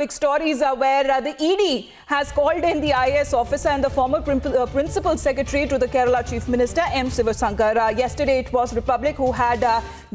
Big stories are where the ED has called in the IAS officer and the former principal secretary to the Kerala Chief Minister M. Shivashankar. Yesterday it was Republic who had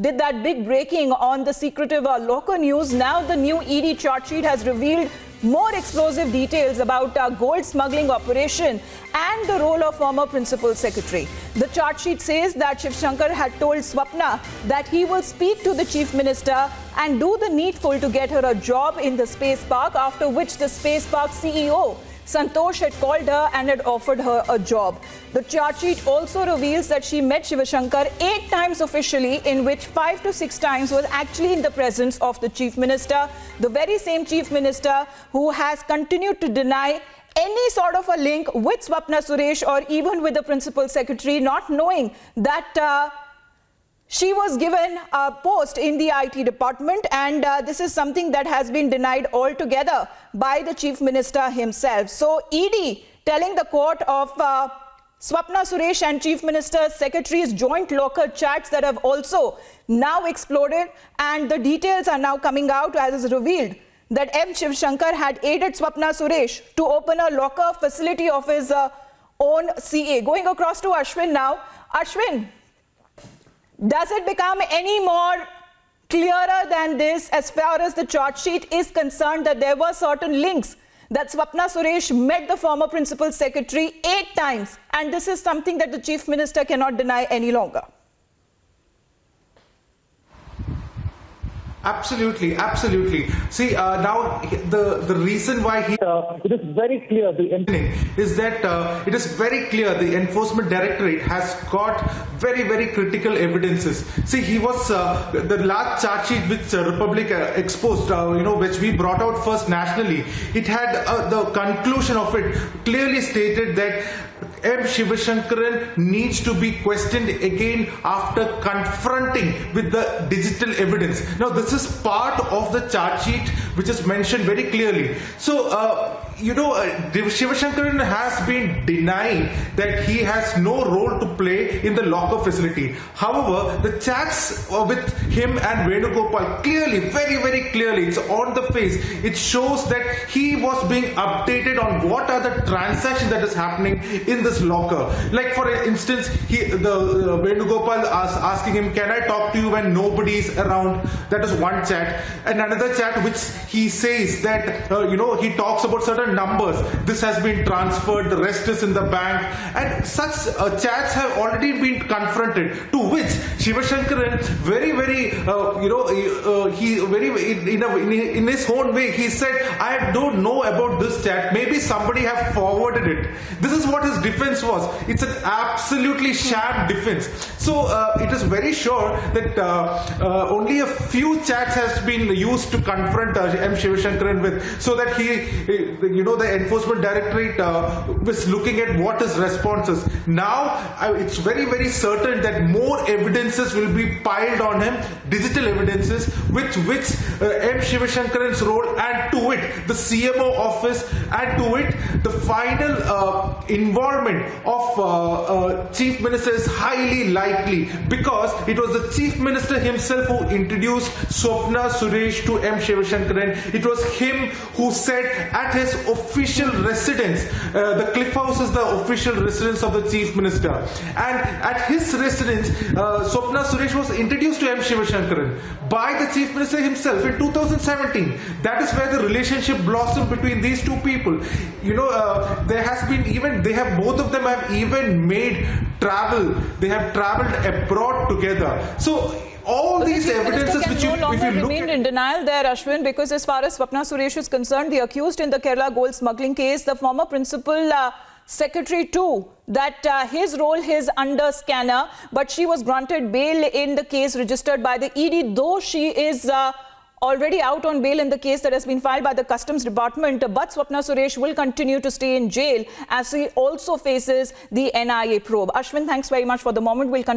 did that big breaking on the secretive locker news. Now the new ED charge sheet has revealed more explosive details about gold smuggling operation and the role of former principal secretary. The charge sheet says that Shivashankar had told Swapna that he will speak to the chief minister and do the needful to get her a job in the space park, after which the space park CEO Santosh had called her and had offered her a job. The charge sheet also reveals that she met Shivashankar 8 times officially, in which 5 to 6 times was actually in the presence of the chief minister, the very same chief minister who has continued to deny any sort of a link with Swapna Suresh or even with the principal secretary, not knowing that she was given a post in the IT department, and this is something that has been denied altogether by the Chief Minister himself. So ED telling the court of Swapna Suresh and Chief Minister's secretary's joint locker chats that have also now exploded, and the details are now coming out as is revealed that M. Shivashankar had aided Swapna Suresh to open a locker facility of his own CA. Going across to Ashwin now. Ashwin, does it become any more clearer than this as far as the charge sheet is concerned, that there were certain links, that Swapna Suresh met the former principal secretary 8 times, and this is something that the chief minister cannot deny any longer? Absolutely, absolutely. See, now the reason why it is very clear is that it is very clear the Enforcement Directorate has got very critical evidences. See, he was the last charge sheet which Republic exposed, which we brought out first nationally. It had the conclusion of it clearly stated that M. Shivashankaran needs to be questioned again after confronting with the digital evidence. Now, this is part of the charge sheet which is mentioned very clearly. So, Shivashankaran has been denying that he has no role to play in the locker facility. However, the chats with him and Venugopal clearly, very clearly, it's on the face. It shows that he was being updated on what are the transactions that is happening in this locker. Like for instance, the Venugopal asking him, "Can I talk to you when nobody is around?" That is one chat. And another chat which he says that he talks about certain numbers. This has been transferred, the rest is in the bank, and such chats have already been confronted, to which Shivashankaran in his own way he said, "I don't know about this chat, maybe somebody have forwarded it." This is what his defense was. It's an absolutely sham defense. So it is very sure that only a few chats has been used to confront M. Shivashankaran with, so that the Enforcement Directorate was looking at what his response is. Now it's very certain that more evidences will be piled on him, digital evidences, which M. Shivashankaran's role, and to it the CMO office, and to it the final involvement of Chief Minister is highly likely, because it was the Chief Minister himself who introduced Swapna Suresh to M. Shivashankaran. It was him who said at his official residence, the Cliff House is the official residence of the Chief Minister, and at his residence Swapna Suresh was introduced to M. Shivashankaran by the Chief Minister himself in 2017. That is where the relationship blossomed between these two people. There has been both of them have even made travel. They have traveled abroad together. So all these evidences which no longer remained in denial there, Ashwin, because as far as Swapna Suresh is concerned, the accused in the Kerala gold smuggling case, the former principal secretary too, that his role is under scanner, but she was granted bail in the case registered by the ED, though she is already out on bail in the case that has been filed by the Customs Department. But Swapna Suresh will continue to stay in jail as he also faces the NIA probe. Ashwin, thanks very much for the moment. We'll continue